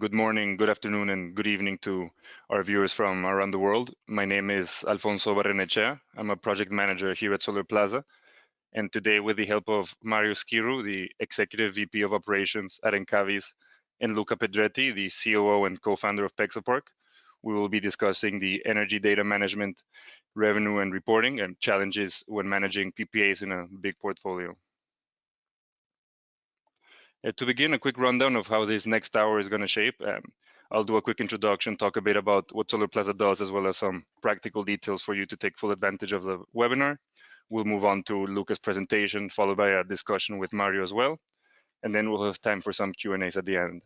good morning, good afternoon, and good evening to our viewers from around the world. My name is Alfonso Barrenechea. I'm a project manager here at Solarplaza. And today, with the help of Mario Schirru, the Executive VP of Operations at Encavis, and Luca Pedretti, the COO and co-founder of Pexapark, we will be discussing the energy data management, revenue and reporting, and challenges when managing PPAs in a big portfolio. To begin, a quick rundown of how this next hour is going to shape. I'll do a quick introduction, talk a bit about what Solarplaza does, as well as some practical details for you to take full advantage of the webinar. We'll move on to Luca's presentation, followed by a discussion with Mario as well. And then we'll have time for some Q&As at the end.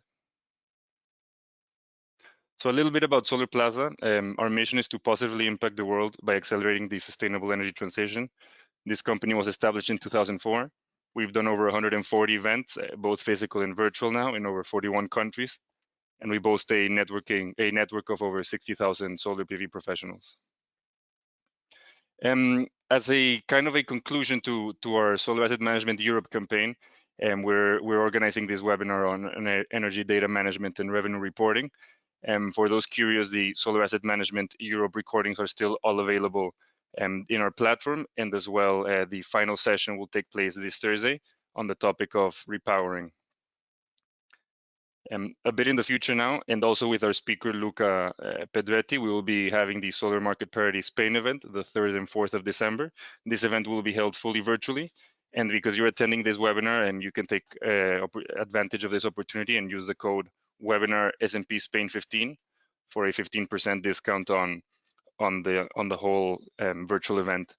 So a little bit about Solarplaza. Our mission is to positively impact the world by accelerating the sustainable energy transition. This company was established in 2004. We've done over 140 events, both physical and virtual now, in over 41 countries. And we boast a network of over 60,000 solar PV professionals. As a kind of a conclusion to our Solar Asset Management Europe campaign, we're organizing this webinar on energy data management and revenue reporting. For those curious, the Solar Asset Management Europe recordings are still all available in our platform, and as well, the final session will take place this Thursday on the topic of repowering. A bit in the future now, and also with our speaker Luca Pedretti, we will be having the Solar Market Parity Spain event, the 3rd and 4th of December. This event will be held fully virtually, and because you're attending this webinar, and you can take advantage of this opportunity and use the code webinar SMP Spain 15 for a 15% discount on the whole virtual event.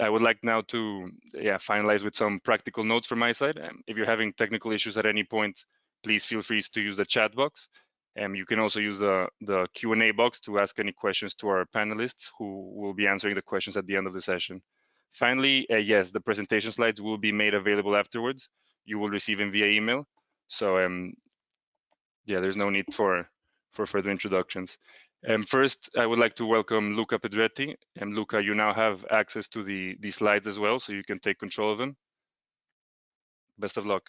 I would like now to finalize with some practical notes from my side. If you're having technical issues at any point, please feel free to use the chat box. You can also use the Q&A box to ask any questions to our panelists, who will be answering the questions at the end of the session. Finally, yes, the presentation slides will be made available afterwards. You will receive them via email. So there's no need for further introductions. First, I would like to welcome Luca Pedretti. Luca, you now have access to the slides as well, so you can take control of them. Best of luck.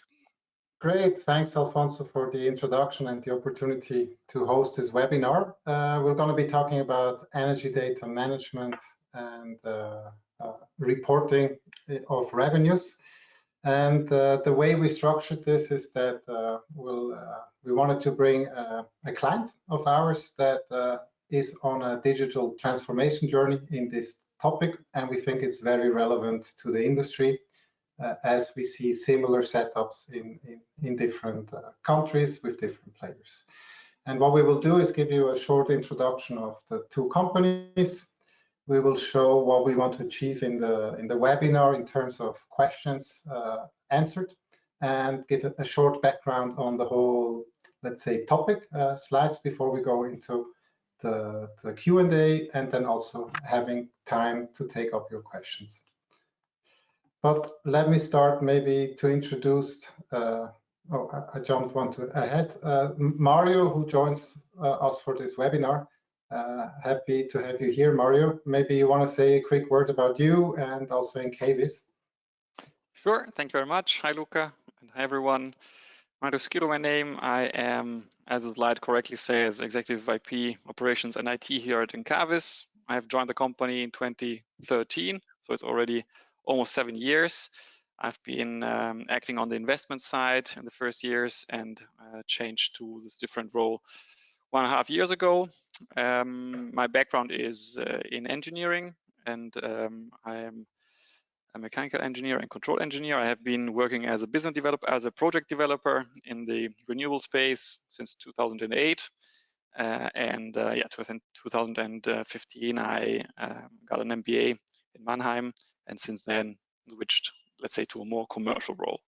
Great, thanks Alfonso for the introduction and the opportunity to host this webinar. We're going to be talking about energy data management and reporting of revenues. And the way we structured this is that we wanted to bring a client of ours that is on a digital transformation journey in this topic, and we think it's very relevant to the industry as we see similar setups in different countries with different players. And what we will do is give you a short introduction of the two companies. We will show what we want to achieve in the webinar in terms of questions answered, and give a short background on the whole, let's say, topic slides before we go into the Q&A, and then also having time to take up your questions. But let me start maybe to introduce, I jumped one ahead, Mario, who joins us for this webinar. Happy to have you here, Mario. Maybe you want to say a quick word about you and also Encavis. Sure, thank you very much. Hi, Luca, and hi, everyone. Mario Schirru, my name. I am, as the slide correctly says, Executive VP Operations and IT here at Encavis. I have joined the company in 2013, so it's already almost 7 years. I've been acting on the investment side in the first years, and changed to this different role 1.5 years ago. My background is in engineering, and I am a mechanical engineer and control engineer. I have been working as a business developer, as a project developer in the renewable space since 2008. And 2015, I got an MBA in Mannheim, and since then switched, let's say, to a more commercial role.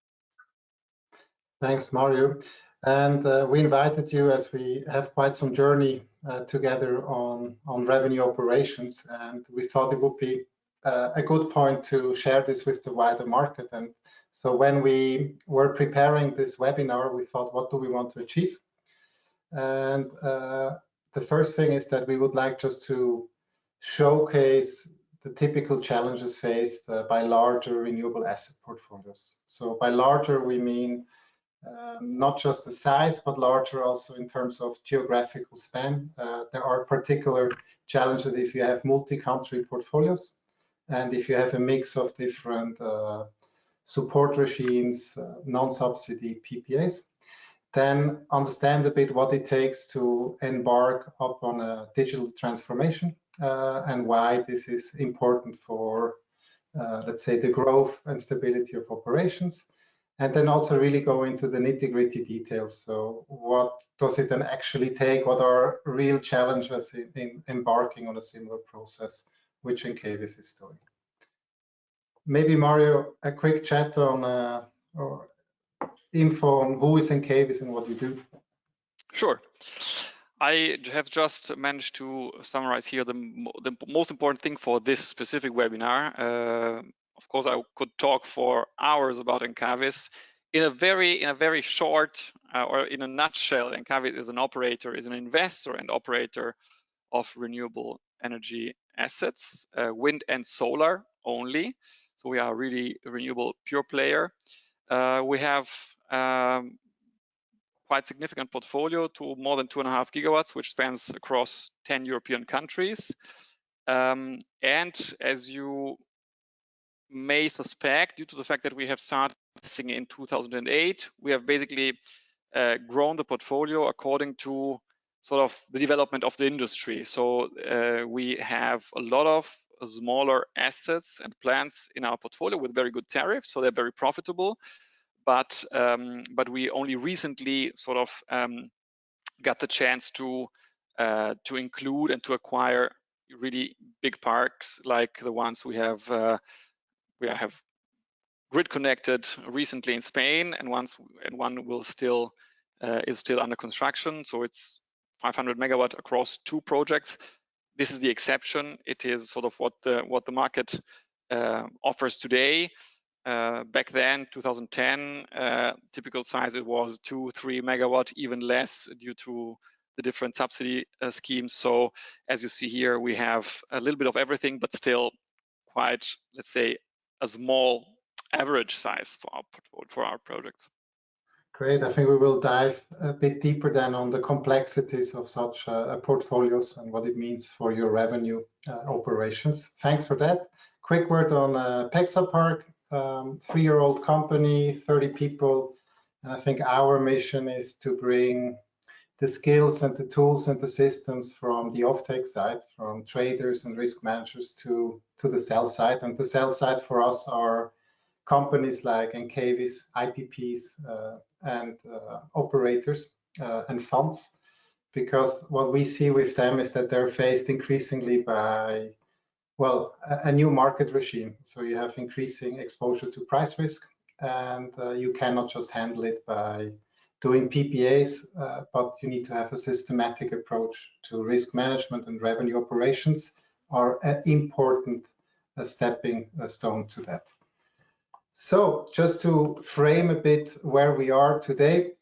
Thanks, Mario. And we invited you as we have quite some journey together on revenue operations, and we thought it would be a good point to share this with the wider market. And so when we were preparing this webinar, we thought, what do we want to achieve? And the first thing is that we would like just to showcase the typical challenges faced by larger renewable asset portfolios. So by larger, we mean not just the size, but larger also in terms of geographical span. There are particular challenges if you have multi-country portfolios and if you have a mix of different support regimes, non-subsidy PPAs. Then understand a bit what it takes to embark upon a digital transformation and why this is important for, let's say, the growth and stability of operations. And then also really go into the nitty-gritty details. So what does it then actually take? What are real challenges in embarking on a similar process, which Encavis is doing? Maybe Mario, a quick chat on or info on who is Encavis and what you do. Sure. I have just managed to summarize here the most important thing for this specific webinar. Of course, I could talk for hours about Encavis. In a very short, or in a nutshell, Encavis is an operator, is an investor and operator of renewable energy assets, wind and solar only. So we are really a renewable pure player. We have quite significant portfolio to more than 2.5 gigawatts, which spans across 10 European countries. And as you may suspect, due to the fact that we have started in 2008, we have basically grown the portfolio according to sort of the development of the industry. So we have a lot of smaller assets and plants in our portfolio with very good tariffs, so they're very profitable. But we only recently sort of got the chance to include and to acquire really big parks like the ones we have grid connected recently in Spain, and one will still is still under construction. So it's 500 megawatt across 2 projects. This is the exception. It is sort of what the market offers today. Back then, 2010, typical size it was 2-3 megawatt, even less due to the different subsidy schemes. So as you see here, we have a little bit of everything, but still quite, let's say, a small average size for our projects. Great. I think we will dive a bit deeper then on the complexities of such portfolios and what it means for your revenue operations. Thanks for that. Quick word on Pexapark. 3-year-old company, 30 people, and I think our mission is to bring the skills and the tools and the systems from the offtake side, from traders and risk managers to the sell side. And the sell side for us are companies like Encavis, IPPs, and operators and funds, because what we see with them is that they're faced increasingly by, well, a new market regime. So you have increasing exposure to price risk, and you cannot just handle it by doing PPAs, but you need to have a systematic approach to risk management, and revenue operations are an important stepping stone to that. So just to frame a bit where we are today,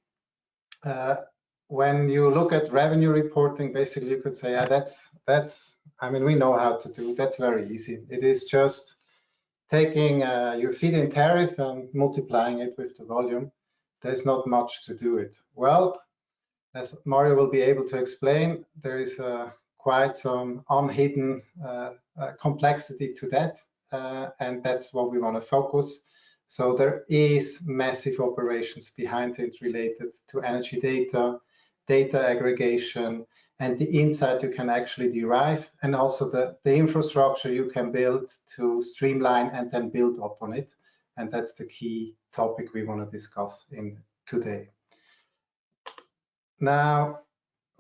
when you look at revenue reporting, basically you could say, that's I mean, we know how to do. That's very easy. It is just taking your feed-in tariff and multiplying it with the volume. There's not much to do it. Well, as Mario will be able to explain, there is quite some unhidden complexity to that, and that's what we want to focus. So there is massive operations behind it related to energy data, data aggregation, and the insight you can actually derive, and also the infrastructure you can build to streamline and then build upon it. And that's the key topic we want to discuss in today. Now,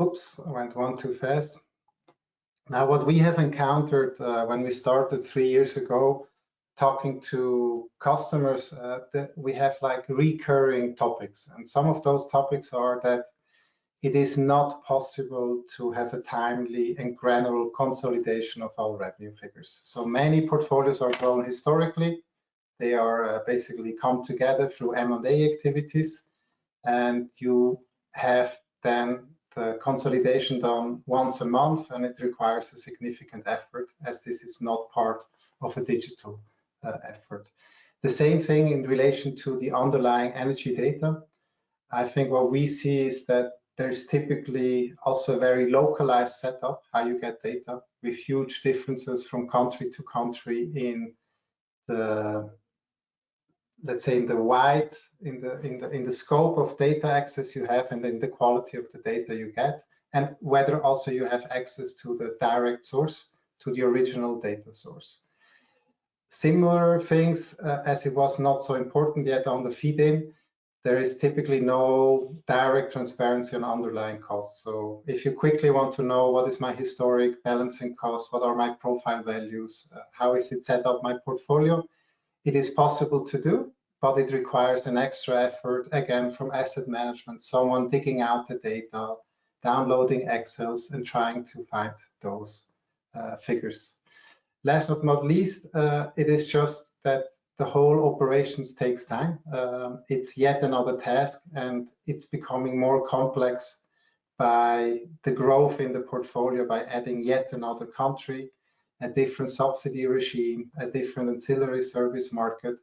oops, I went one too fast. Now, what we have encountered when we started 3 years ago, talking to customers, that we have like recurring topics. And some of those topics are that it is not possible to have a timely and granular consolidation of our revenue figures. So many portfolios are grown historically. They are basically come together through M&A activities, and you have then the consolidation done once a month, and it requires a significant effort, as this is not part of a digital effort. The same thing in relation to the underlying energy data. I think what we see is that there's typically also a very localized setup, how you get data, with huge differences from country to country in the, let's say, in the scope of data access you have and in the quality of the data you get, and whether also you have access to the direct source, to the original data source. Similar things, as it was not so important yet on the feed-in, there is typically no direct transparency on underlying costs. So if you quickly want to know what is my historic balancing cost, what are my profile values, how is it set up my portfolio, it is possible to do, but it requires an extra effort, again, from asset management, someone digging out the data, downloading Excels and trying to find those figures. Last but not least, it is just that the whole operations takes time. It's yet another task, and it's becoming more complex by the growth in the portfolio, by adding yet another country, a different subsidy regime, a different ancillary service market.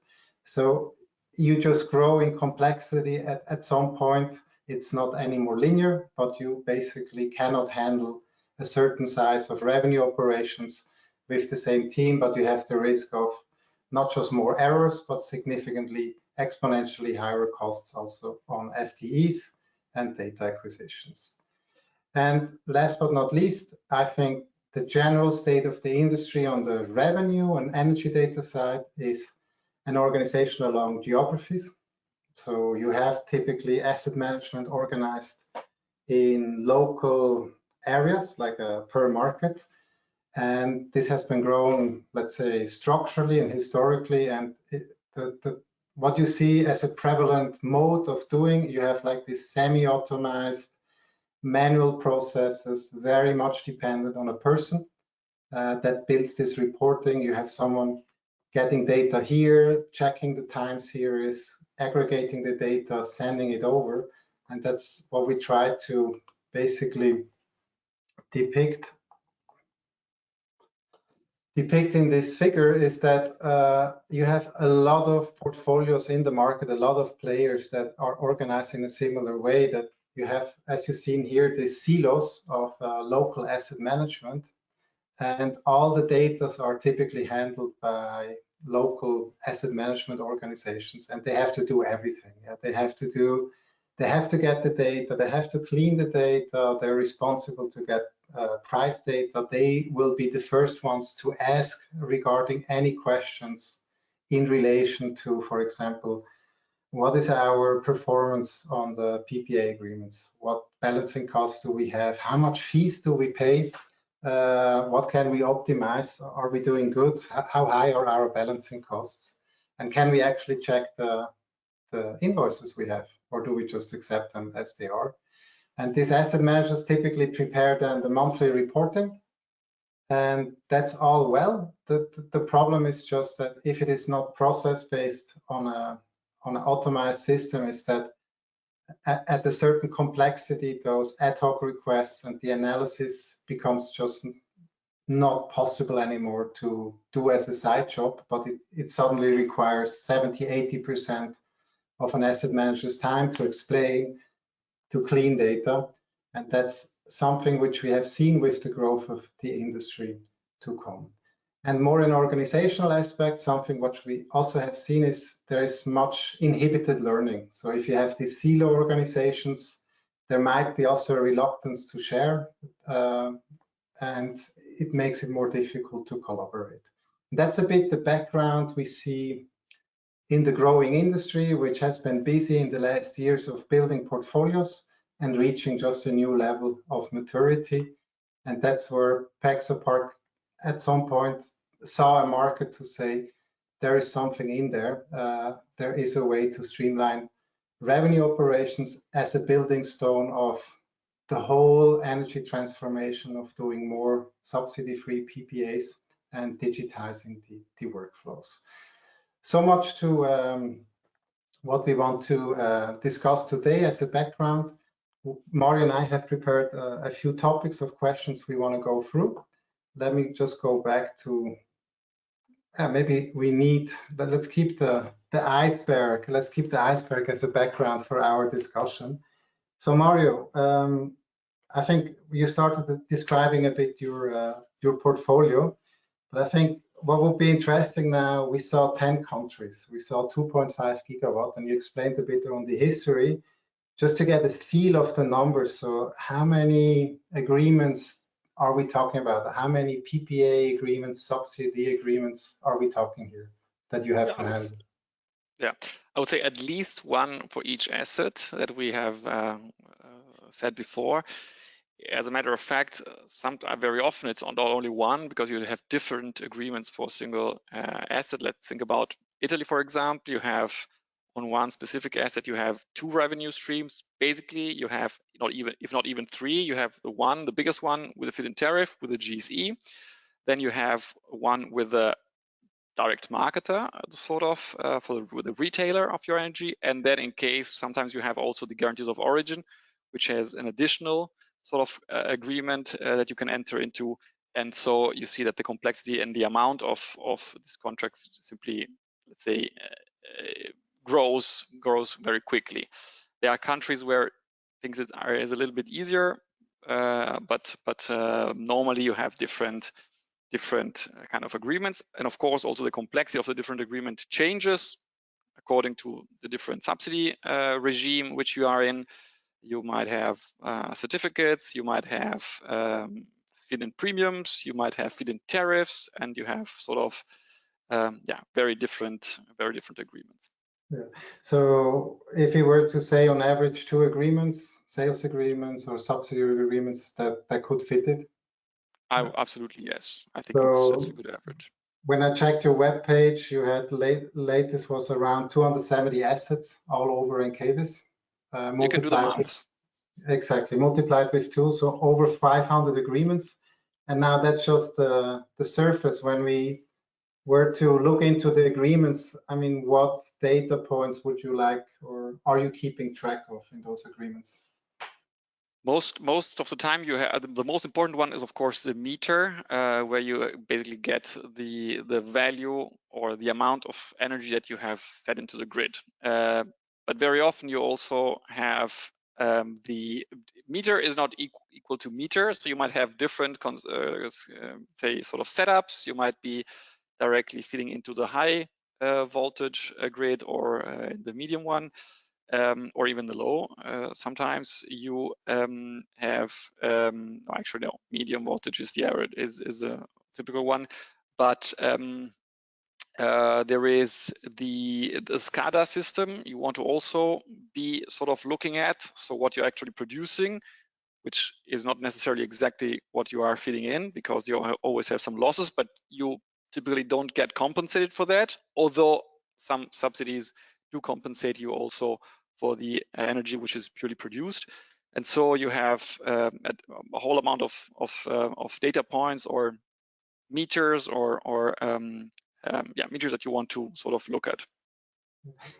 So you just grow in complexity at some point. It's not anymore linear, but you basically cannot handle a certain size of revenue operations with the same team, but you have the risk of not just more errors, but significantly exponentially higher costs also on FTEs and data acquisitions. And last but not least, I think the general state of the industry on the revenue and energy data side is an organization along geographies. So you have typically asset management organized in local areas, like a per market. And this has been grown, let's say, structurally and historically. And what you see as a prevalent mode of doing, you have like this semi-automized manual processes, very much dependent on a person that builds this reporting. You have someone getting data here, checking the time series, aggregating the data, sending it over. And that's what we try to basically depict in this figure, is that you have a lot of portfolios in the market, a lot of players that are organized in a similar way, that you have, as you've seen here, these silos of local asset management, and all the data are typically handled by local asset management organizations, and they have to do everything. Yeah? They have to get the data, they have to clean the data, they're responsible to get price data. They will be the first ones to ask regarding any questions in relation to, for example, what is our performance on the PPA agreements? What balancing costs do we have? How much fees do we pay? What can we optimize? Are we doing good? How high are our balancing costs? And can we actually check the invoices we have, or do we just accept them as they are? And these asset managers typically prepare then the monthly reporting, and that's all well. The problem is just that if it is not process-based on an automized system, is that at a certain complexity, those ad hoc requests and the analysis becomes just not possible anymore to do as a side job, but it suddenly requires 70–80% of an asset manager's time to explain, to clean data. And that's something which we have seen with the growth of the industry to come. And more in organizational aspect, something which we also have seen is there is much inhibited learning. So if you have these silo organizations, there might be also a reluctance to share, and it makes it more difficult to collaborate. And that's a bit the background we see in the growing industry, which has been busy in the last years of building portfolios and reaching just a new level of maturity. And that's where Pexapark at some point saw a market to say, there is something in there. There is a way to streamline revenue operations as a building stone of the whole energy transformation of doing more subsidy-free PPAs and digitizing the workflows. So much to what we want to discuss today as a background. Mario and I have prepared a few topics of questions we want to go through. Let me just go back to, maybe we need, let's keep the the iceberg. Let's keep the iceberg as a background for our discussion. So Mario, I think you started describing a bit your portfolio, but I think what would be interesting now, we saw 10 countries, we saw 2.5 gigawatt, and you explained a bit on the history, just to get a feel of the numbers. So how many agreements are we talking about? How many PPA agreements, subsidy agreements are we talking here that you have to handle? Yeah, I would say at least one for each asset that we have said before. As a matter of fact, very often it's not only one, because you have different agreements for a single asset. Let's think about Italy, for example. You have on one specific asset, you have 2 revenue streams. Basically, you have if not even 3. You have the biggest one with a feed-in tariff with a GSE. Then you have one with a direct marketer, sort of, with the retailer of your energy. And then in case, sometimes you have also the guarantees of origin, which has an additional sort of agreement that you can enter into. And so you see that the complexity and the amount of these contracts simply, let's say, grows very quickly. There are countries where things is a little bit easier, but normally you have different kind of agreements. And of course, also the complexity of the different agreement changes according to the different subsidy regime which you are in. You might have certificates, you might have feed-in premiums, you might have feed-in tariffs, and you have sort of very different agreements. Yeah. So if you were to say on average 2 agreements, sales agreements or subsidiary agreements that could fit it? Absolutely, yes. I think so that's a good average. When I checked your web page, you had latest was around 270 assets all over in Encavis. You can do the math. Exactly, multiplied with 2, so over 500 agreements. And now that's just the surface. When we were to look into the agreements, I mean, what data points would you like, or are you keeping track of in those agreements? Most of the time, you have the most important one is of course the meter, where you basically get the value or the amount of energy that you have fed into the grid. But very often you also have the meter is not equal to meter, so you might have different say sort of setups. You might be directly feeding into the high voltage grid or the medium one. Or even the low. Sometimes you have actually no, medium voltage is the average, is a typical one, but there is the SCADA system you want to also be sort of looking at. So what you're actually producing, which is not necessarily exactly what you are feeding in, because you always have some losses, but you typically don't get compensated for that, although some subsidies do compensate you also for the energy which is purely produced. And so you have a whole amount of data points or meters or meters that you want to sort of look at.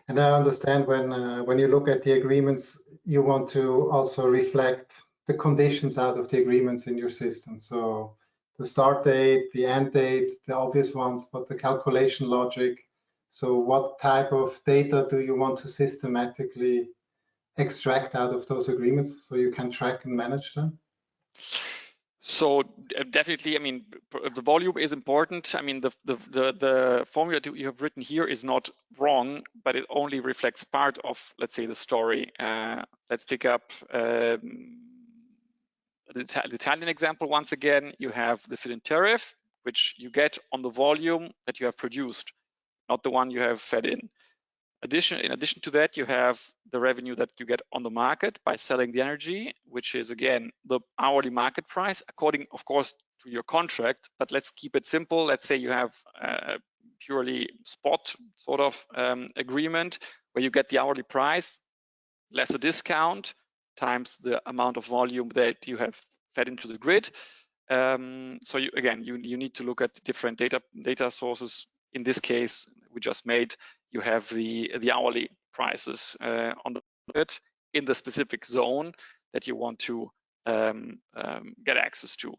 And I understand when you look at the agreements, you want to also reflect the conditions out of the agreements in your system. So the start date, the end date, the obvious ones, but the calculation logic. So what type of data do you want to systematically extract out of those agreements so you can track and manage them? So definitely, I mean, the volume is important. I mean, the formula that you have written here is not wrong, but it only reflects part of, let's say, the story. Let's pick up the Italian example once again. You have the feed-in tariff, which you get on the volume that you have produced, not the one you have fed in. In addition to that, you have the revenue that you get on the market by selling the energy, which is again the hourly market price, according, of course, to your contract. But let's keep it simple. Let's say you have a purely spot sort of agreement where you get the hourly price less a discount times the amount of volume that you have fed into the grid. So you need to look at different data sources. In this case, we just made, you have the hourly prices on the grid in the specific zone that you want to get access to.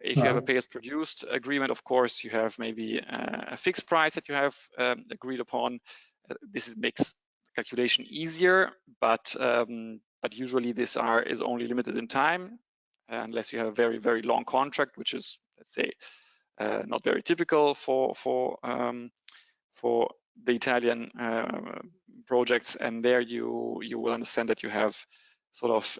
If you have a pay-as-produced agreement, of course, you have maybe a fixed price that you have agreed upon. This makes calculation easier, but usually this is only limited in time, unless you have a very, very long contract, which is, let's say, not very typical for the Italian projects. And there you will understand that you have sort of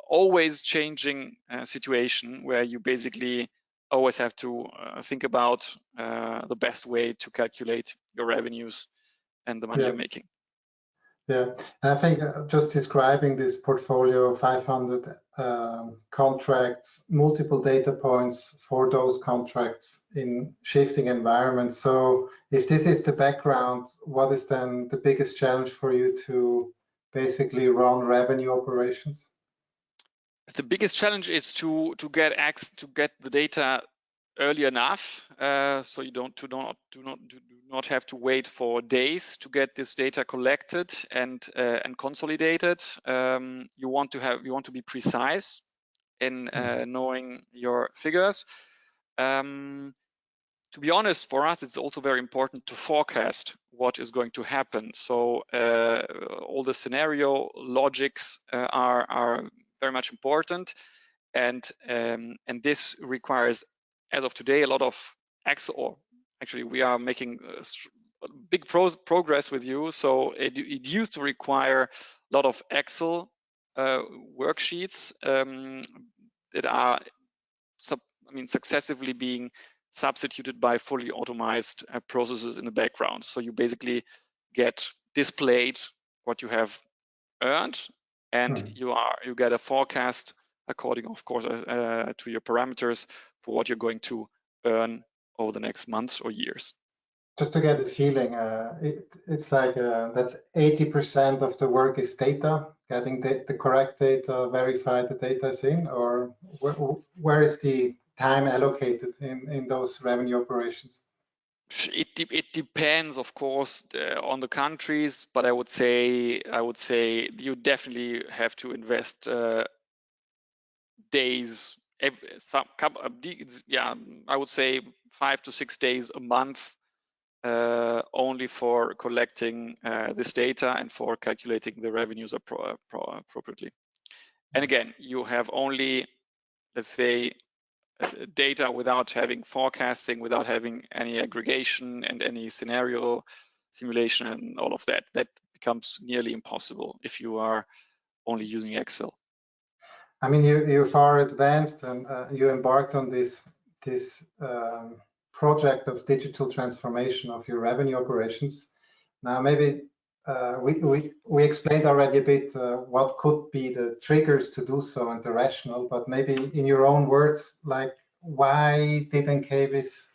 always changing situation where you basically always have to think about the best way to calculate your revenues and the money you're making. Yeah, and I think just describing this portfolio, 500 contracts, multiple data points for those contracts in shifting environments. So if this is the background, what is then the biggest challenge for you to basically run revenue operations? The biggest challenge is to get the data early enough, so you do not have to wait for days to get this data collected and consolidated. You want to be precise in knowing your figures. To be honest, for us, it's also very important to forecast what is going to happen. So all the scenario logics are very much important, and this requires, as of today, a lot of Excel. Or actually, we are making big progress with you. So it used to require a lot of Excel worksheets that are successively being substituted by fully automated processes in the background. So you basically get displayed what you have earned, and you get a forecast according, of course, to your parameters for what you're going to earn over the next months or years. Just to get a feeling, it's like that's 80% of the work is data, getting the correct data, verify the data is in, or where is the time allocated in those revenue operations? It depends, of course, on the countries, but I would say you definitely have to invest days. I would say 5 to 6 days a month only for collecting this data and for calculating the revenues appropriately. And again, you have only, let's say, data without having forecasting, without having any aggregation and any scenario simulation and all of that. That becomes nearly impossible if you are only using Excel. I mean, you're far advanced, and you embarked on this project of digital transformation of your revenue operations. Now, maybe we explained already a bit what could be the triggers to do so and the rationale, but maybe in your own words, like why did Encavis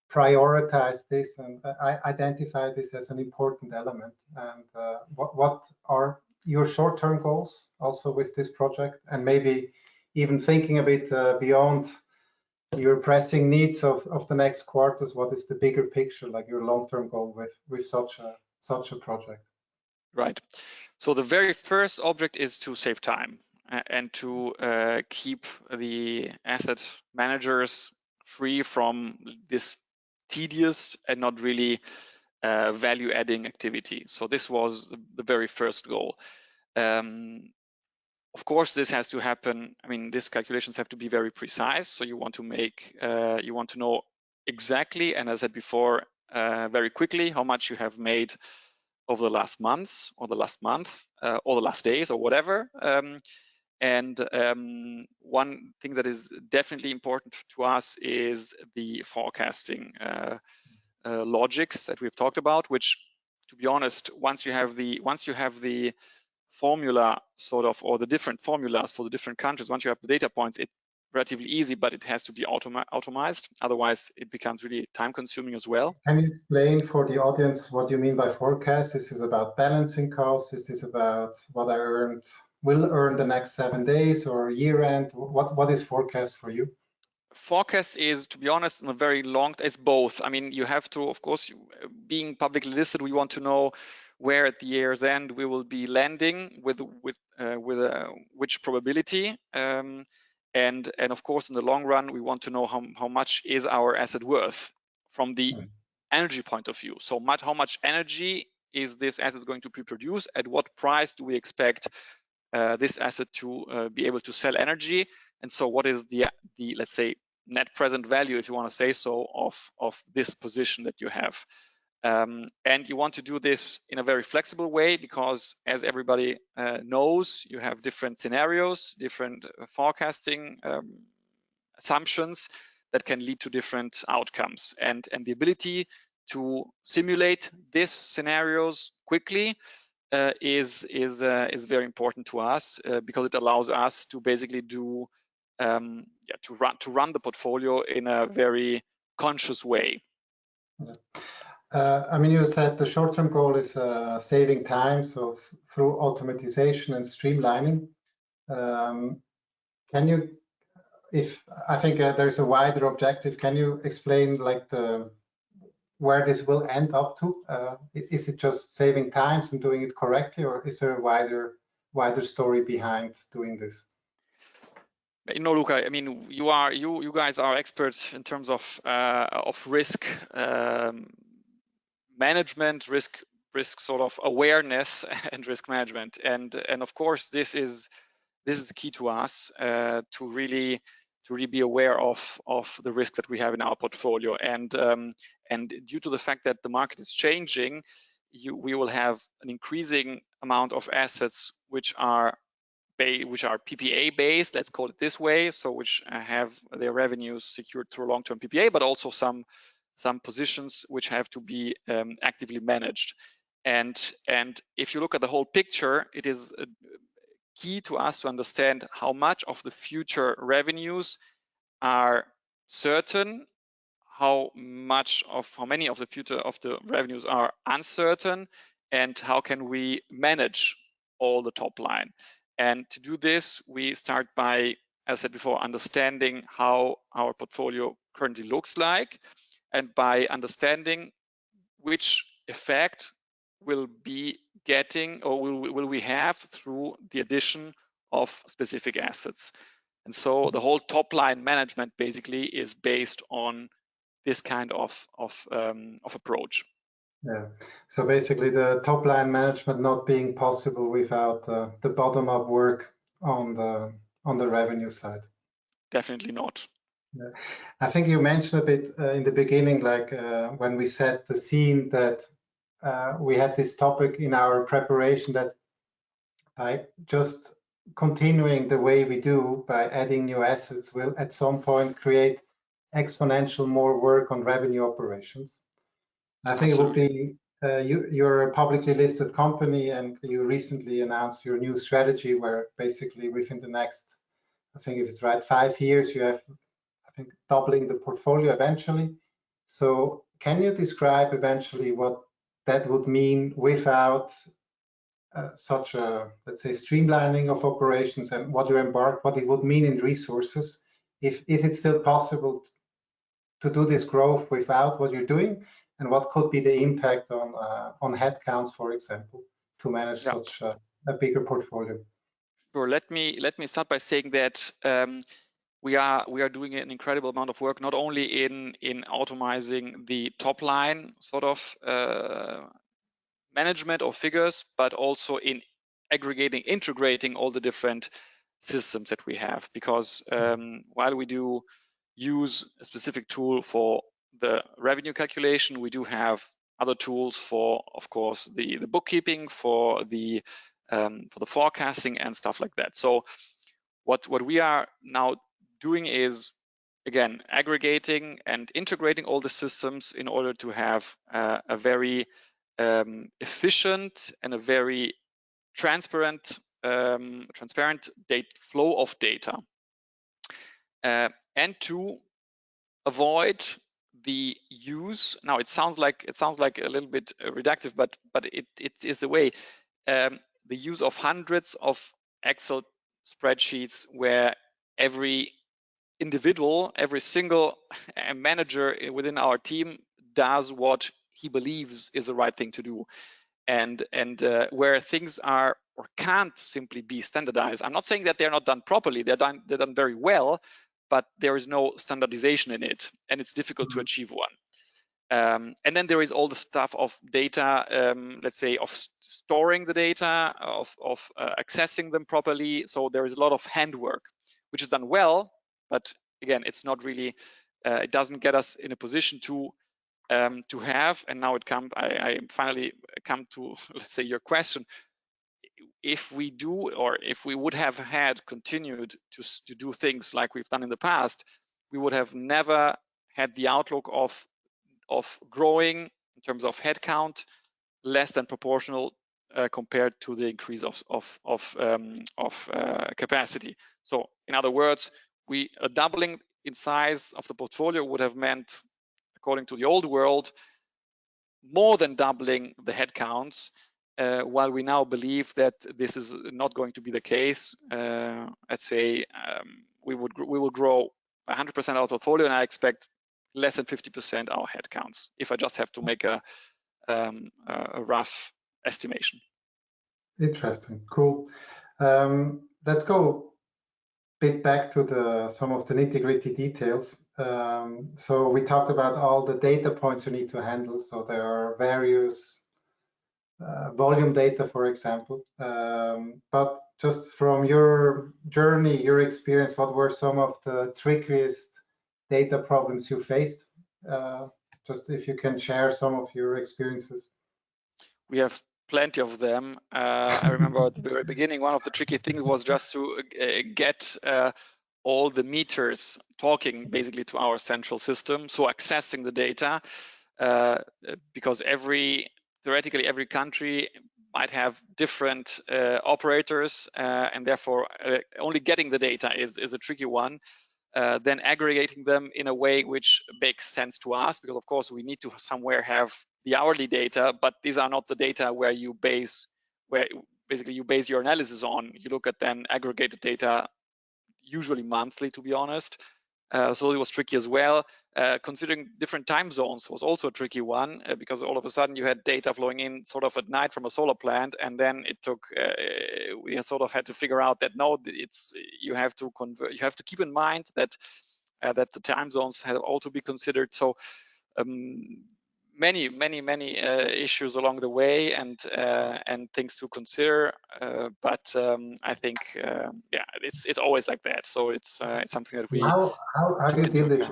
prioritize this and identify this as an important element? And what are your short-term goals also with this project? And maybe even thinking a bit beyond your pressing needs of the next quarters, what is the bigger picture, like your long-term goal with such a project? Right. So the very first object is to save time and to keep the asset managers free from this tedious and not really value-adding activity. So this was the very first goal. Of course, this has to happen. I mean, these calculations have to be very precise. So you want to know exactly, and as I said before, very quickly how much you have made over the last months or the last month or the last days or whatever. One thing that is definitely important to us is the forecasting logics that we've talked about, which, to be honest, once you have the formula sort of, or the different formulas for the different countries, once you have the data points, it's relatively easy, but it has to be automized. Otherwise, it becomes really time consuming as well. Can you explain for the audience what you mean by forecast? Is this about balancing costs? Is this about what I will earn the next 7 days or year end? What is forecast for you? Forecast is, to be honest, in a very long, it's both. I mean, you have to, of course, being publicly listed, we want to know where at the year's end we will be landing with which probability. And of course, in the long run, we want to know how much is our asset worth from the energy point of view. So how much energy is this asset going to produce? At what price do we expect this asset to be able to sell energy? And so what is the let's say net present value, if you want to say so, of this position that you have? And you want to do this in a very flexible way, because as everybody knows, you have different scenarios, different forecasting assumptions that can lead to different outcomes. And the ability to simulate these scenarios quickly is very important to us, because it allows us to basically do to run the portfolio in a very conscious way. I mean, you said the short-term goal is saving time, so through automatization and streamlining. Can you, I think there's a wider objective, can you explain like where this will end up to? Is it just saving times and doing it correctly, or is there a wider story behind doing this? You know, Luca, I mean, you guys are experts in terms of risk management, risk sort of awareness and risk management, and of course this is key to us to really be aware of the risks that we have in our portfolio. And due to the fact that the market is changing, we will have an increasing amount of assets which are PPA based, let's call it this way, so which have their revenues secured through a long-term PPA, but also some positions which have to be actively managed. And if you look at the whole picture, it is key to us to understand how much of the future revenues are certain, how many of the future of the revenues are uncertain, and how can we manage all the top line. And to do this, we start by, as I said before, understanding how our portfolio currently looks like, and by understanding which effect will be getting, or will we have through the addition of specific assets. And so the whole top line management basically is based on this kind of approach. Yeah. So basically, the top line management not being possible without the bottom up work on the revenue side. Definitely not. Yeah. I think you mentioned a bit in the beginning, like when we set the scene, that we had this topic in our preparation that by just continuing the way we do by adding new assets will at some point create exponential more work on revenue operations. I think Absolutely. It would be, you're a publicly listed company, and you recently announced your new strategy where basically within the next, I think if it's right, 5 years, you have, I think, doubling the portfolio eventually. So can you describe eventually what that would mean without such a, let's say, streamlining of operations, and what it would mean in resources? Is it still possible to do this growth without what you're doing? And what could be the impact on headcounts, for example, to manage such a bigger portfolio? Sure. Let me start by saying that we are doing an incredible amount of work, not only in automizing the top line sort of management of figures, but also in integrating all the different systems that we have. Because while we do use a specific tool for the revenue calculation, we do have other tools for, of course, the bookkeeping, for the forecasting and stuff like that. So what we are now doing is, again, aggregating and integrating all the systems in order to have a very efficient and a very transparent flow of data, and to avoid the use. Now it sounds like a little bit reductive, but it is the way. The use of hundreds of Excel spreadsheets where every individual, every single manager within our team does what he believes is the right thing to do, and where things are or can't simply be standardized. I'm not saying that they're not done properly. They're done very well, but there is no standardization in it, and it's difficult to achieve one. And then there is all the stuff of data, let's say, of storing the data, of accessing them properly. So there is a lot of handwork, which is done well, but again, it's not really, it doesn't get us in a position to have. And now I finally come to, let's say, your question. If we do, or if we would have had continued to do things like we've done in the past, we would have never had the outlook of growing in terms of headcount less than proportional compared to the increase of capacity. So in other words, a doubling in size of the portfolio would have meant, according to the old world, more than doubling the headcounts, while we now believe that this is not going to be the case. Let's say we will grow 100% our portfolio, and I expect less than 50% our headcounts, if I just have to make a rough estimation. Interesting, cool. Let's go a bit back to some of the nitty-gritty details. So we talked about all the data points you need to handle. So there are various volume data, for example. But just from your journey, your experience, what were some of the trickiest data problems you faced? Just if you can share some of your experiences. We have plenty of them. I remember at the very beginning, one of the tricky things was just to get all the meters talking basically to our central system. So accessing the data, because theoretically every country might have different operators, and therefore only getting the data is a tricky one. Then aggregating them in a way which makes sense to us, because of course we need to somewhere have the hourly data, but these are not the data where basically you base your analysis on. You look at then aggregated data, usually monthly, to be honest. So it was tricky as well. Considering different time zones was also a tricky one, because all of a sudden you had data flowing in sort of at night from a solar plant, and then it took we sort of had to figure out that no, you have to convert. You have to keep in mind that the time zones have all to be considered. So many issues along the way, and things to consider. But I think yeah, it's always like that. So it's something that we how do you deal this?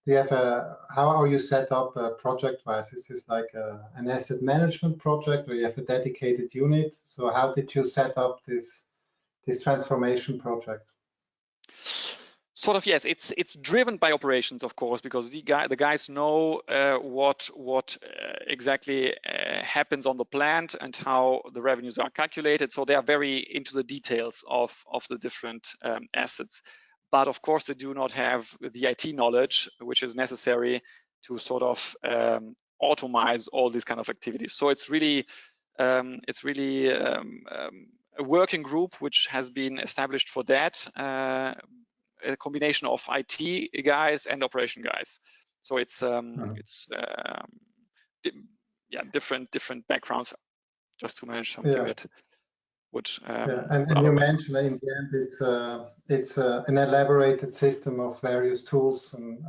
Do you have how are you set up project-wise? Is this like an asset management project, or you have a dedicated unit? So how did you set up this transformation project? Sort of, yes. It's driven by operations, of course, because the guys know what exactly happens on the plant and how the revenues are calculated. So they are very into the details of the different assets. But of course, they do not have the IT knowledge, which is necessary to sort of automate all these kind of activities. So it's really a working group which has been established for that. A combination of IT guys and operation guys. So it's yeah, different backgrounds, just to manage something that would. And you mentioned in the end it's an elaborated system of various tools and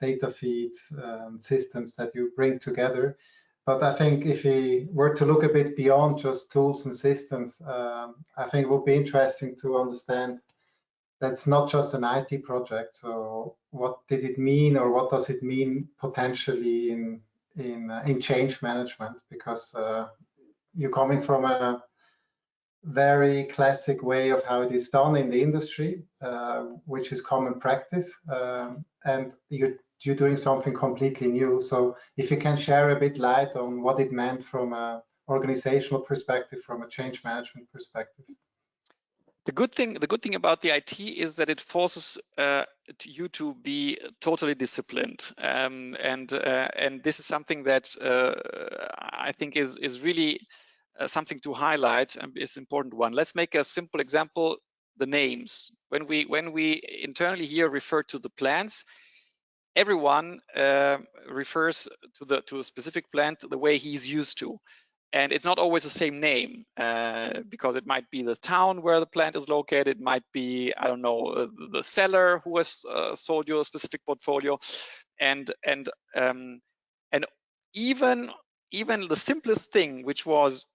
data feeds and systems that you bring together. But I think if we were to look a bit beyond just tools and systems, I think it would be interesting to understand that's not just an IT project. So what did it mean, or what does it mean potentially in change management? Because you're coming from a very classic way of how it is done in the industry, which is common practice, and you're doing something completely new. So if you can share a bit light on what it meant from an organizational perspective, from a change management perspective. The good thing about the IT is that it forces you to be totally disciplined, and this is something that I think is really something to highlight, and it's an important one. Let's make a simple example: the names. When we internally here refer to the plants, everyone refers to a specific plant the way he's used to. And it's not always the same name, because it might be the town where the plant is located. It might be, I don't know, the seller who has sold you a specific portfolio. And even the simplest thing, which was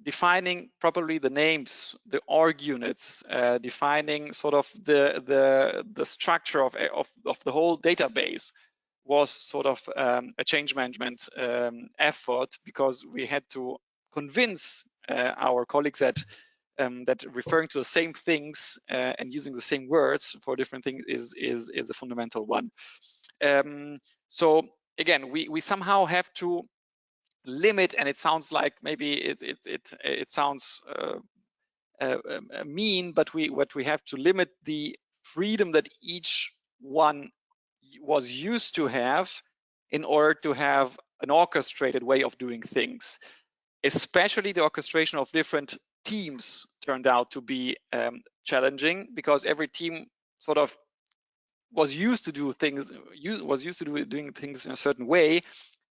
defining properly the names, the org units, defining sort of the structure of the whole database, was sort of a change management effort, because we had to convince our colleagues that that referring to the same things and using the same words for different things is a fundamental one. So again, we somehow have to limit, and it sounds like maybe it sounds mean, but what we have to limit the freedom that each one was used to have in order to have an orchestrated way of doing things. Especially the orchestration of different teams turned out to be challenging, because every team sort of was used to do things, doing things in a certain way.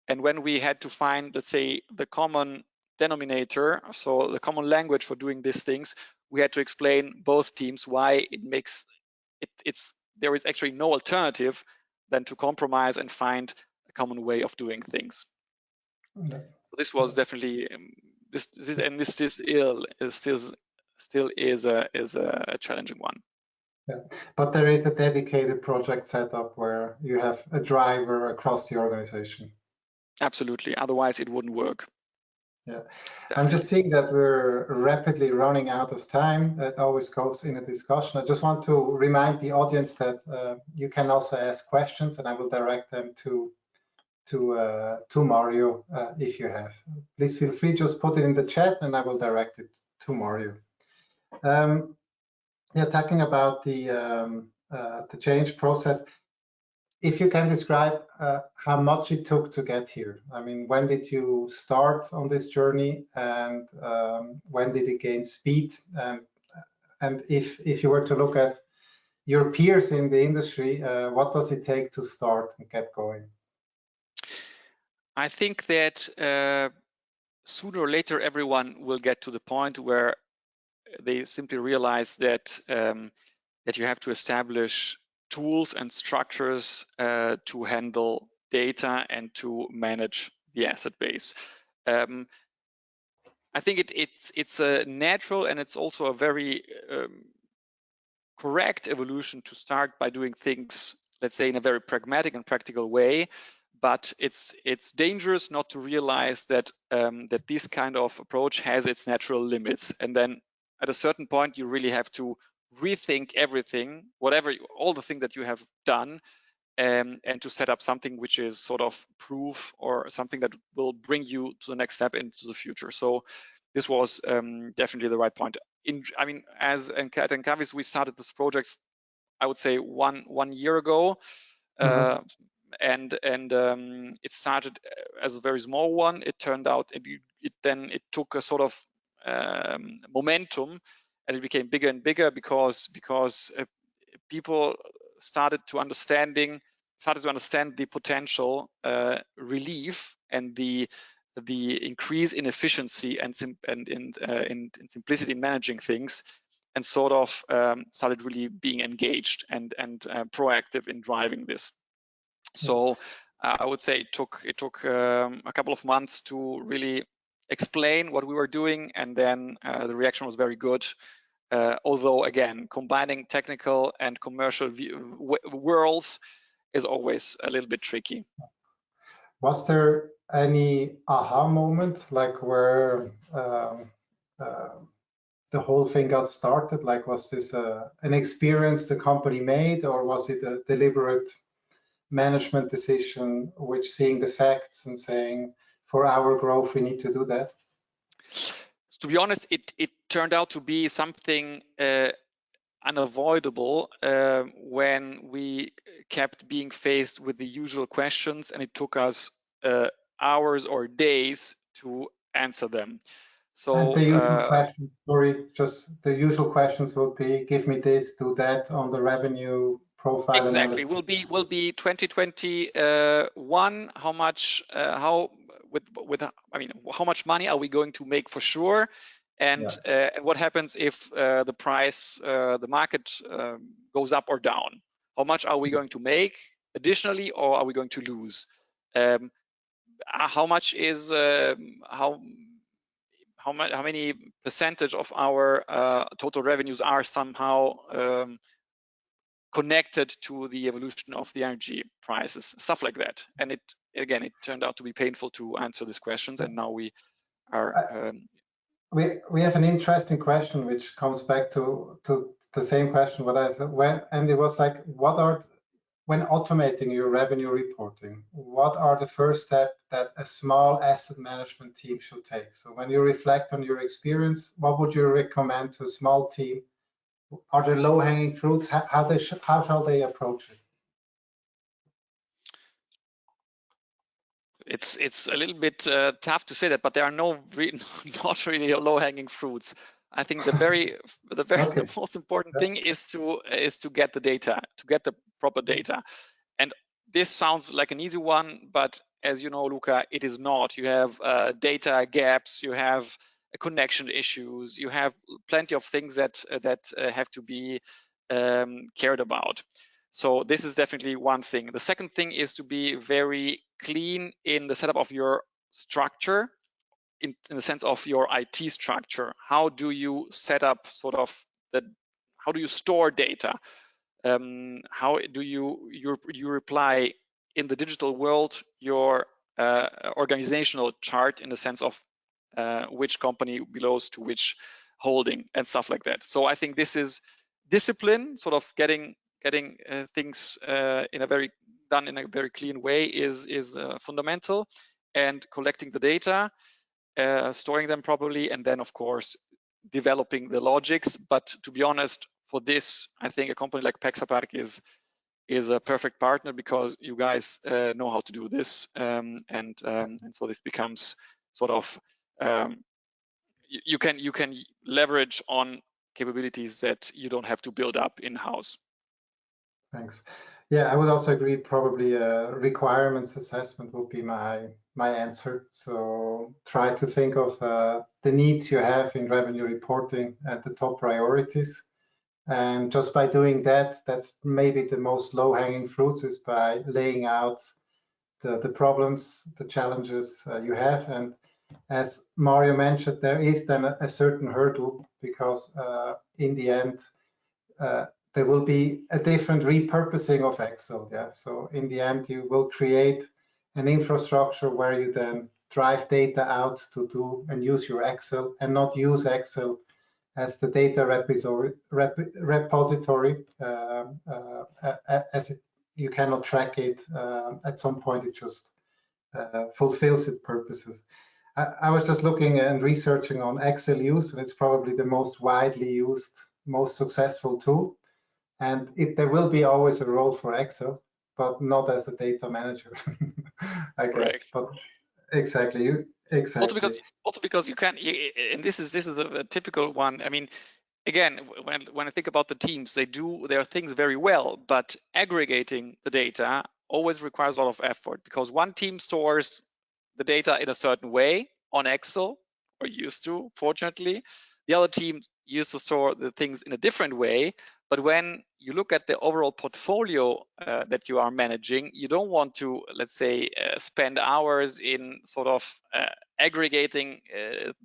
And when we had to find, let's say, the common denominator, so the common language for doing these things, we had to explain both teams why it makes there is actually no alternative than to compromise and find a common way of doing things. Okay. So this was definitely this still is a challenging one. Yeah. But there is a dedicated project setup where you have a driver across the organization. Absolutely, otherwise it wouldn't work. Yeah, Definitely. I'm just seeing that we're rapidly running out of time. That always goes in a discussion. I just want to remind the audience that you can also ask questions, and I will direct them to Mario if you have. Please feel free, just put it in the chat, and I will direct it to Mario. Yeah, talking about the change process. If you can describe how much it took to get here. I mean, when did you start on this journey, and when did it gain speed? And if you were to look at your peers in the industry, what does it take to start and get going? I think that sooner or later everyone will get to the point where they simply realize that that you have to establish tools and structures to handle data and to manage the asset base. I think it's a natural, and it's also a very correct evolution to start by doing things, let's say, in a very pragmatic and practical way. But it's dangerous not to realize that that this kind of approach has its natural limits, and then at a certain point you really have to rethink everything, all the things that you have done, and to set up something which is sort of proof, or something that will bring you to the next step into the future. So this was definitely the right point. I mean, at Encavis, we started this project, I would say one year ago. And it started as a very small one. It turned out it took a sort of momentum, and it became bigger and bigger because people started to understand the potential relief and the increase in efficiency and in simplicity in managing things, and sort of started really being engaged and proactive in driving this. So I would say it took a couple of months to really explain what we were doing, and then the reaction was very good. Although again, combining technical and commercial worlds is always a little bit tricky. Was there any aha moment, like where the whole thing got started? Like, was this an experience the company made, or was it a deliberate management decision, which seeing the facts and saying, for our growth, we need to do that? To be honest, it turned out to be something unavoidable when we kept being faced with the usual questions, and it took us hours or days to answer them. So and the usual questions, sorry, just the usual questions would be, give me this, do that on the revenue profile exactly analysis. will be 2021. How much I mean, how much money are we going to make for sure? And what happens if the price, the market goes up or down? How much are we going to make additionally, or are we going to lose? how much is how many percentage of our total revenues are somehow connected to the evolution of the energy prices, stuff like that. And it turned out to be painful to answer these questions, and now we are. We have an interesting question which comes back to the same question what I said and it was like, when automating your revenue reporting, what are the first steps that a small asset management team should take? So when you reflect on your experience, what would you recommend to a small team? Are there low-hanging fruits? How shall they approach it? It's a little bit tough to say that, but there are not really low-hanging fruits. I think the most important thing is to get the data, to get the proper data. And this sounds like an easy one, but as you know, Luca, it is not. You have data gaps, you have connection issues, you have plenty of things that have to be cared about. So this is definitely one thing. The second thing is to be very clean in the setup of your structure, in the sense of your IT structure. How do you set up sort of how do you store data? How do you reply in the digital world your organizational chart in the sense of which company belongs to which holding and stuff like that. So I think this is discipline, sort of getting things in a very clean way is fundamental, and collecting the data, storing them properly, and then of course developing the logics. But to be honest, for this, I think a company like Pexapark is a perfect partner, because you guys know how to do this, and so this becomes sort of you can leverage on capabilities that you don't have to build up in-house. Thanks. Yeah, I would also agree. Probably requirements assessment would be my answer. So try to think of the needs you have in revenue reporting at the top priorities. And just by doing that, that's maybe the most low-hanging fruits, is by laying out the problems, the challenges you have. And as Mario mentioned, there is then a certain hurdle, because in the end, there will be a different repurposing of Excel. Yeah. So in the end, you will create an infrastructure where you then drive data out to do and use your Excel, and not use Excel as the data repository, as you cannot track it. At some point, it just fulfills its purposes. I was just looking and researching on Excel use, and it's probably the most widely used, most successful tool. And there will be always a role for Excel, but not as a data manager, I guess. Correct. But exactly. Also because you can, and this is a typical one. I mean, again, when I think about the teams, they do their things very well, but aggregating the data always requires a lot of effort, because one team stores the data in a certain way on Excel, or used to, fortunately. The other team used to store the things in a different way. But when you look at the overall portfolio that you are managing, you don't want to, let's say, spend hours in sort of aggregating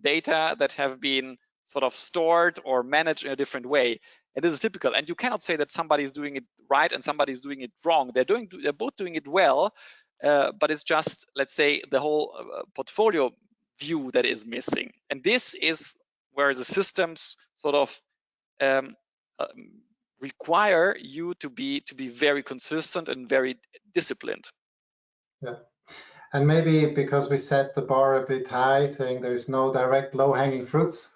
data that have been sort of stored or managed in a different way. And this is typical. And you cannot say that somebody is doing it right and somebody is doing it wrong. They're both doing it well, but it's just, let's say, the whole portfolio view that is missing. And this is where the systems sort of require you to be very consistent and very disciplined. Yeah, and maybe because we set the bar a bit high, saying there's no direct low-hanging fruits,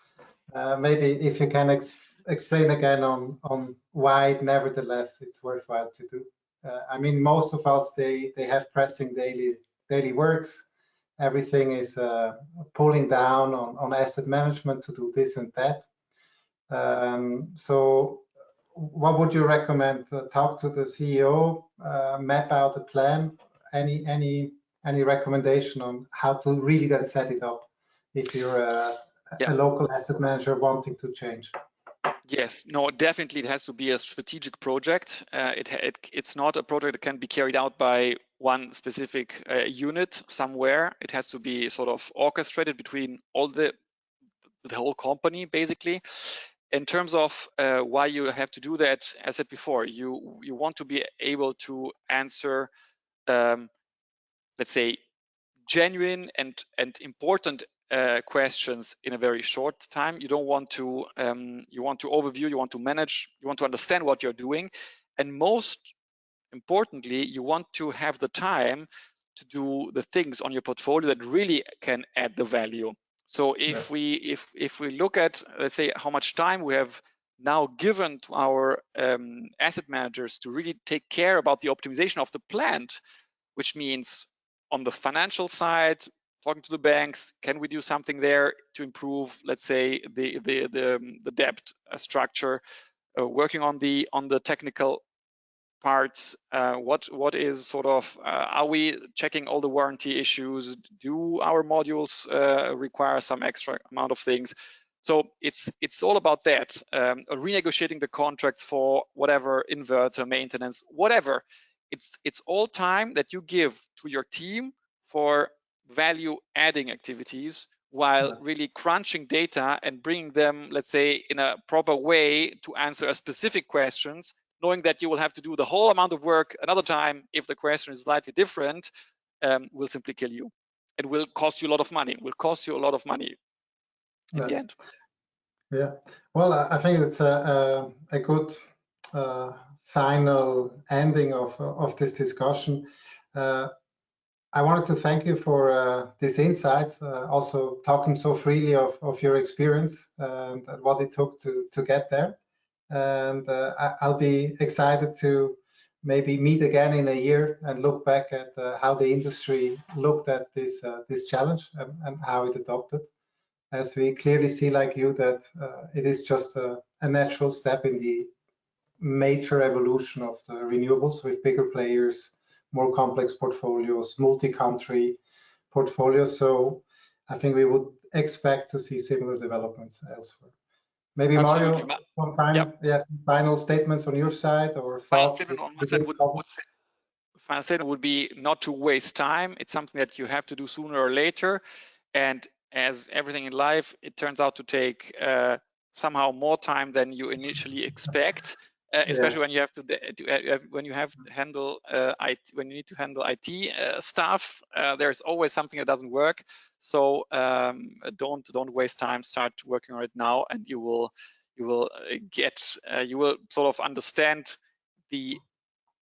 maybe if you can explain again on why nevertheless it's worthwhile to do. I mean, most of us, they have pressing daily works. Everything is pulling down on asset management to do this and that. So what would you recommend? Talk to the CEO, map out a plan. Any recommendation on how to really then set it up if you're a local asset manager wanting to change? Yes, no, definitely it has to be a strategic project. It's not a project that can be carried out by one specific unit somewhere. It has to be sort of orchestrated between all the whole company, basically. In terms of why you have to do that, as I said before, you want to be able to answer, let's say, genuine and important questions in a very short time. You don't want to, you want to overview, you want to manage, you want to understand what you're doing. And most importantly, you want to have the time to do the things on your portfolio that really can add the value. So if we look at, let's say, how much time we have now given to our asset managers to really take care about the optimization of the plant, which means on the financial side, talking to the banks, can we do something there to improve, let's say, the debt structure, working on the technical parts, what is sort of, are we checking all the warranty issues? Do our modules require some extra amount of things? So it's all about that, renegotiating the contracts for whatever, inverter maintenance, whatever. It's all time that you give to your team for value adding activities, while really crunching data and bringing them, let's say, in a proper way to answer a specific questions, knowing that you will have to do the whole amount of work another time if the question is slightly different, will simply kill you. It will cost you a lot of money. It will cost you a lot of money in the end. Yeah, well, I think it's a good final ending of this discussion. I wanted to thank you for these insights, also talking so freely of your experience and what it took to get there. And I'll be excited to maybe meet again in a year and look back at how the industry looked at this challenge and how it adopted. As we clearly see, like you, that it is just a natural step in the major evolution of the renewables, with bigger players, more complex portfolios, multi-country portfolios. So I think we would expect to see similar developments elsewhere. Maybe Absolutely. Mario, some final, final statements on your side, or thoughts? Final statement would be not to waste time. It's something that you have to do sooner or later. And as everything in life, it turns out to take somehow more time than you initially expect. Especially when you have to when you need to handle IT stuff, there's always something that doesn't work. So don't waste time. Start working on it now, and you will sort of understand the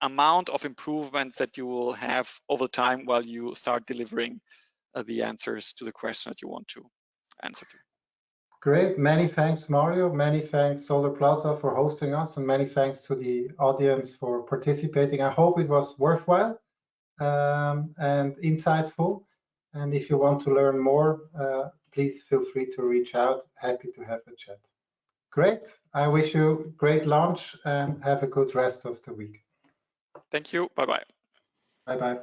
amount of improvements that you will have over time while you start delivering the answers to the question that you want to answer to. Great. Many thanks, Mario. Many thanks, Solarplaza, for hosting us, and many thanks to the audience for participating. I hope it was worthwhile and insightful. And if you want to learn more, please feel free to reach out. Happy to have a chat. Great. I wish you great lunch and have a good rest of the week. Thank you. Bye-bye. Bye-bye.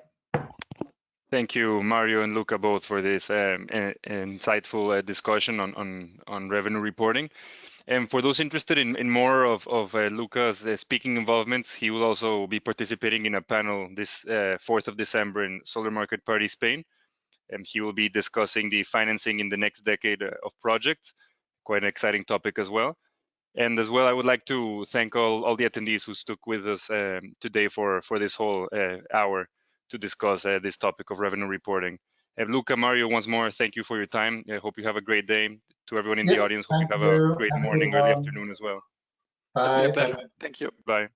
Thank you, Mario and Luca, both for this insightful discussion on revenue reporting. And for those interested in more of Luca's speaking involvements, he will also be participating in a panel this 4th of December in Solar Market Party, Spain. And he will be discussing the financing in the next decade of projects. Quite an exciting topic as well. And as well, I would like to thank all the attendees who stuck with us today for this whole hour to discuss this topic of revenue reporting. Luca, Mario, once more, thank you for your time. I hope you have a great day. To everyone in the audience, hope you have a great morning, early afternoon as well. Bye. It's been a pleasure. Thank you. Bye.